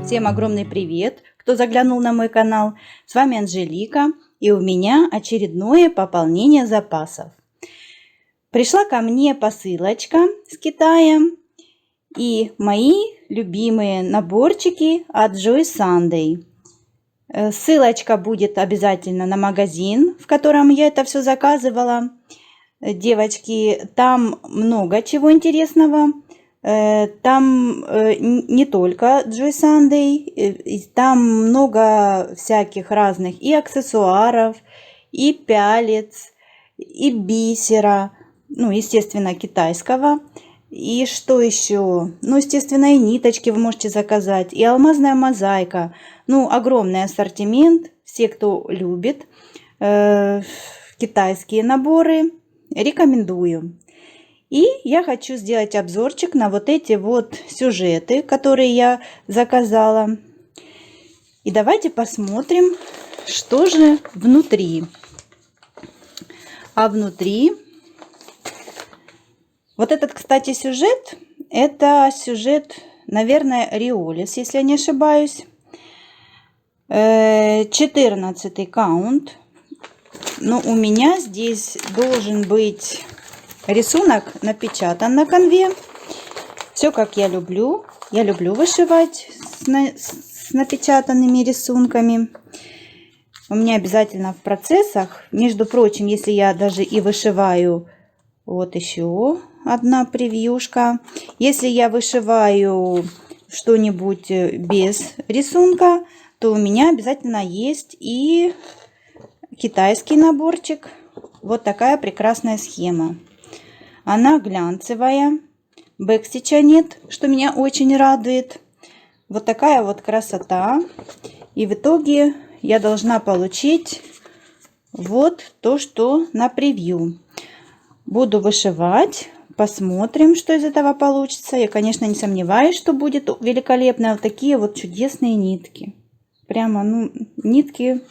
Всем огромный привет, кто заглянул на мой канал. С вами Анжелика, и у меня очередное пополнение запасов. Пришла ко мне посылочка с Китая и мои любимые наборчики от Joy Sunday. Ссылочка будет обязательно на магазин, в котором я это все заказывала. Девочки, там много чего интересного. Там не только Joy Sunday, там много всяких разных и аксессуаров, и пялец, и бисера, ну, естественно, китайского. И что еще? Ну, естественно, и ниточки вы можете заказать, и алмазная мозаика. Ну, огромный ассортимент. Все, кто любит китайские наборы, рекомендую. И я хочу сделать обзорчик на вот эти вот сюжеты, которые я заказала. И давайте посмотрим, что же внутри. А внутри... Вот этот, кстати, сюжет, это сюжет, наверное, Риолис, если я не ошибаюсь. 14 каунт. Но у меня здесь должен быть... рисунок напечатан на конве. Все как я люблю. Я люблю вышивать с напечатанными рисунками. У меня обязательно в процессах. Между прочим, если я даже и вышиваю, вот еще одна превьюшка. Если я вышиваю что-нибудь без рисунка, то у меня обязательно есть и китайский наборчик. Вот такая прекрасная схема. Она глянцевая, бэкстича нет, что меня очень радует. Вот такая вот красота. И в итоге я должна получить вот то, что на превью. Буду вышивать, посмотрим, что из этого получится. Я, конечно, не сомневаюсь, что будет великолепно. Вот такие вот чудесные нитки. Прямо, ну, нитки,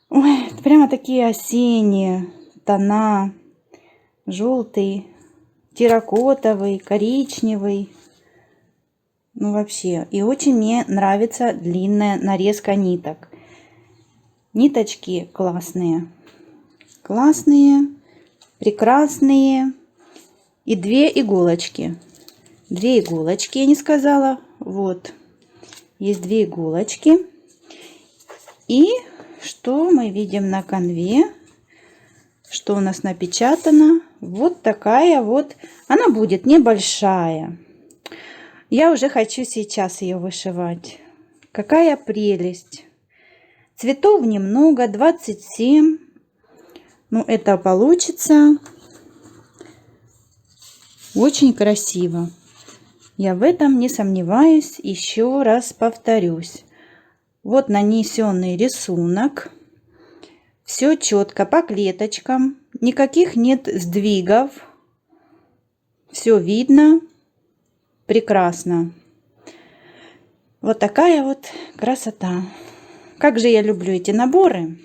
ой, прямо такие осенние тона. Желтый, терракотовый, коричневый. Ну вообще. И очень мне нравится длинная нарезка ниток. Ниточки классные. Классные, прекрасные. И две иголочки. Две иголочки, я не сказала. Вот. Есть две иголочки. И что мы видим на конве? Что у нас напечатано? Вот такая вот. Она будет небольшая. Я уже хочу сейчас ее вышивать. Какая прелесть. Цветов немного, 27. Ну, это получится очень красиво. Я в этом не сомневаюсь. Еще раз повторюсь. Вот нанесенный рисунок. Все четко по клеточкам, никаких нет сдвигов, все видно, прекрасно. Вот такая вот красота. Как же я люблю эти наборы,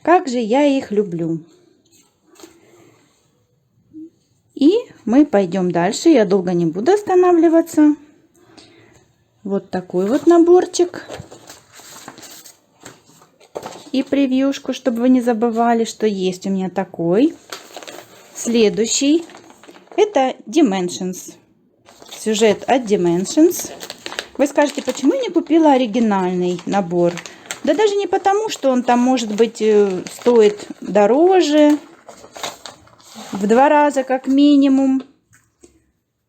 как же я их люблю. И мы пойдем дальше, я долго не буду останавливаться. Вот такой вот наборчик. И превьюшку, чтобы вы не забывали, что есть у меня такой. Следующий. Это Dimensions. Сюжет от Dimensions. Вы скажете, почему я не купила оригинальный набор? Да даже не потому, что он там, может быть, стоит дороже. В 2 раза как минимум.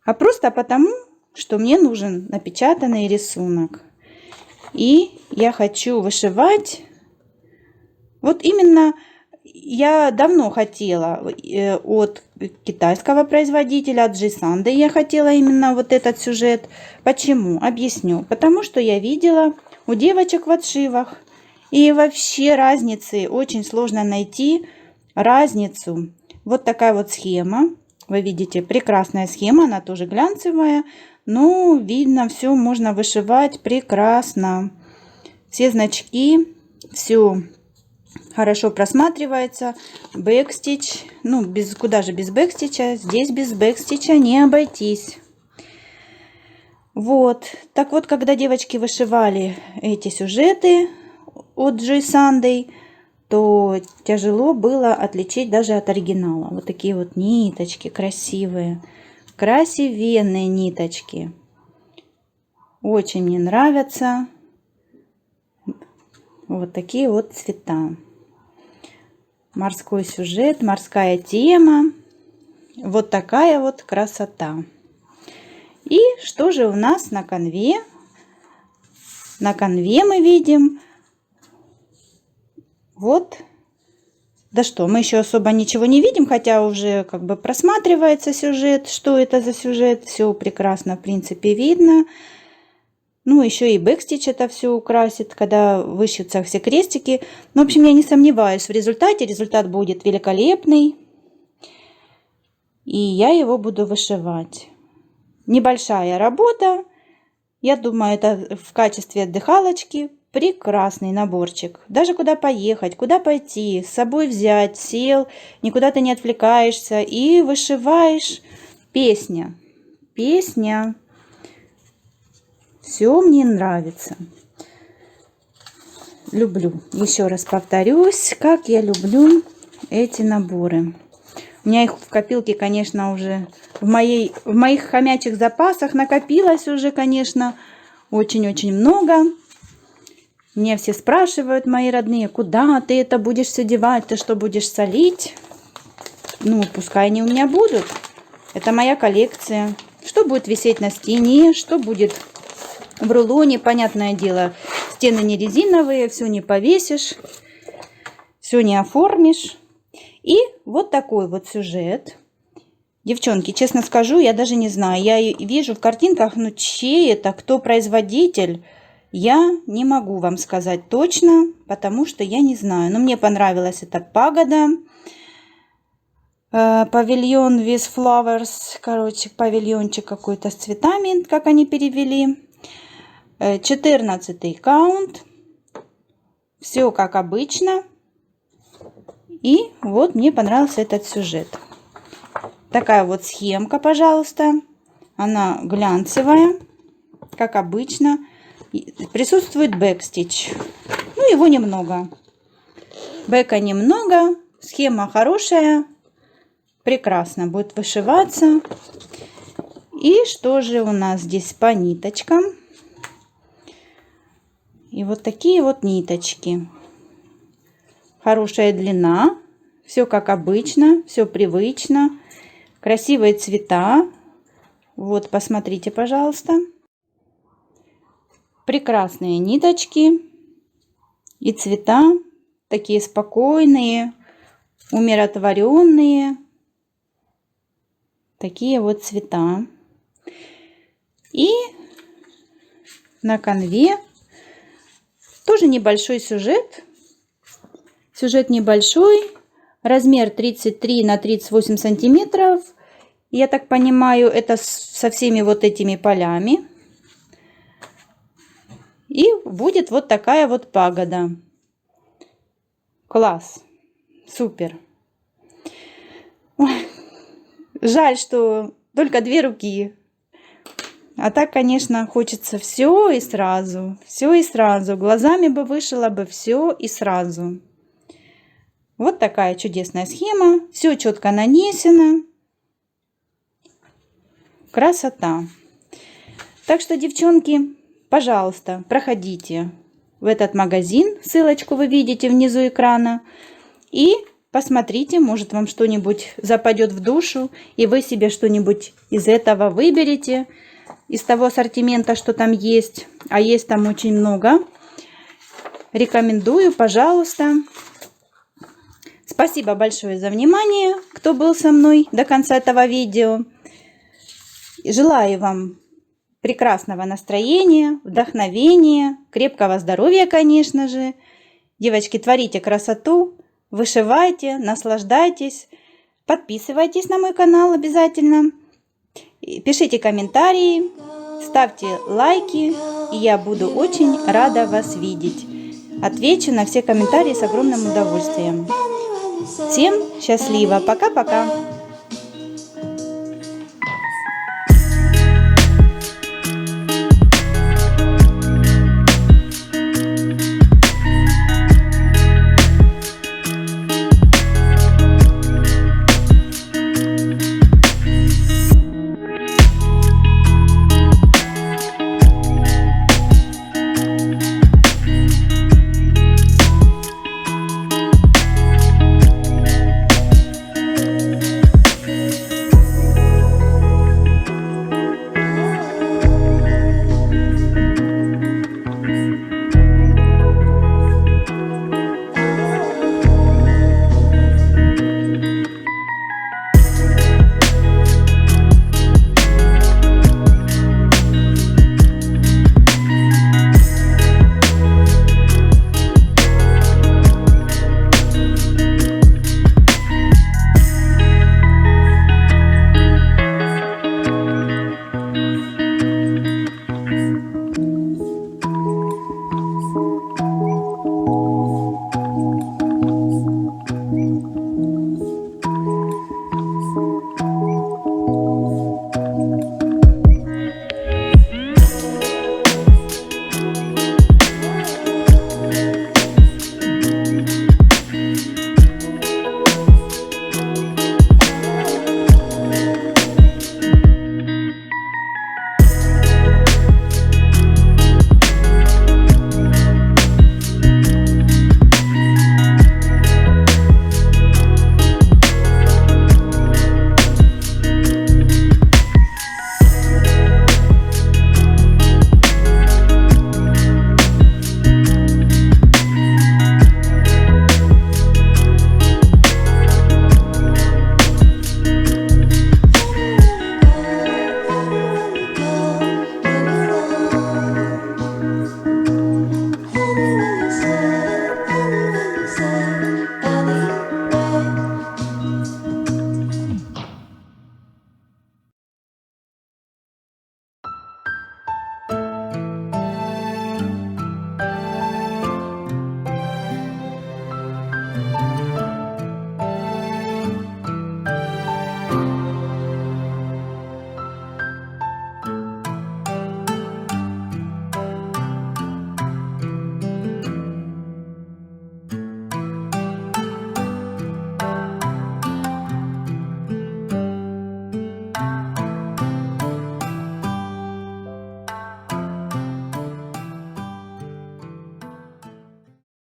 А просто потому, что мне нужен напечатанный рисунок. И я хочу вышивать... Вот именно я давно хотела от китайского производителя, от Joy Sunday, я хотела именно вот этот сюжет. Почему? Объясню. Потому что я видела у девочек в отшивах. И вообще разницы очень сложно найти. Разницу. Вот такая вот схема. Вы видите, прекрасная схема. Она тоже глянцевая. Но видно, все можно вышивать прекрасно. Все значки, все... хорошо просматривается. Бэкстич. Ну, куда же без бэкстича? Здесь без бэкстича не обойтись. Вот. Так вот, когда девочки вышивали эти сюжеты от Joy Sunday, то тяжело было отличить даже от оригинала. Вот такие вот ниточки красивые, красивенные ниточки. Очень мне нравятся вот такие вот цвета. Морской сюжет, морская тема. Вот такая вот красота. И что же у нас на конве? На конве мы видим вот, да что, мы еще особо ничего не видим, хотя уже как бы просматривается сюжет. Что это за сюжет? Все прекрасно, в принципе, видно. Ну, еще и бэкстич это все украсит, когда вышьются все крестики. Ну, в общем, я не сомневаюсь в результате. Результат будет великолепный. И я его буду вышивать. Небольшая работа. Я думаю, это в качестве отдыхалочки прекрасный наборчик. Даже куда поехать, куда пойти, с собой взять, сел, никуда ты не отвлекаешься и вышиваешь. Песня. Песня. Все мне нравится. Люблю. Еще раз повторюсь, как я люблю эти наборы. У меня их в копилке, конечно, уже в моих хомячих запасах накопилось уже, конечно, очень-очень много. Меня все спрашивают, мои родные, куда ты это будешь все девать, ты что будешь солить? Ну, пускай они у меня будут. Это моя коллекция. Что будет висеть на стене, что будет в рулоне, понятное дело, стены не резиновые, все не повесишь, все не оформишь. И вот такой вот сюжет. Девчонки, честно скажу, я даже не знаю. Я вижу в картинках, ну чей это, кто производитель. Я не могу вам сказать точно, потому что я не знаю. Но мне понравилась эта пагода. Павильон with flowers. Короче, павильончик какой-то с цветами, как они перевели. 14 каунт. Все как обычно. И вот мне понравился этот сюжет. Такая вот схемка, пожалуйста. Она глянцевая, как обычно. Присутствует бэкстич. Ну, его немного. Бэка немного. Схема хорошая. Прекрасно будет вышиваться. И что же у нас здесь по ниточкам? И вот такие вот ниточки. Хорошая длина. Все как обычно. Все привычно. Красивые цвета. Вот, посмотрите, пожалуйста. Прекрасные ниточки и цвета, такие спокойные, умиротворенные, такие вот цвета. И на конве тоже небольшой сюжет. Сюжет небольшой, размер 33 на 38 сантиметров. Я так понимаю, это со всеми вот этими полями. И будет вот такая вот пагода. Класс. Супер. Ой, жаль, что только 2 руки. А так, конечно, хочется все и сразу. Все и сразу. Глазами бы вышила бы все и сразу. Вот такая чудесная схема. Все четко нанесено. Красота. Так что, девчонки, пожалуйста, проходите в этот магазин. Ссылочку вы видите внизу экрана. И посмотрите, может вам что-нибудь западет в душу. И вы себе что-нибудь из этого выберете. Из того ассортимента, что там есть. А есть там очень много. Рекомендую, пожалуйста. Спасибо большое за внимание, кто был со мной до конца этого видео. Желаю вам прекрасного настроения, вдохновения, крепкого здоровья, конечно же. Девочки, творите красоту, вышивайте, наслаждайтесь. Подписывайтесь на мой канал обязательно. Пишите комментарии, ставьте лайки, и я буду очень рада вас видеть. Отвечу на все комментарии с огромным удовольствием. Всем счастливо, пока-пока!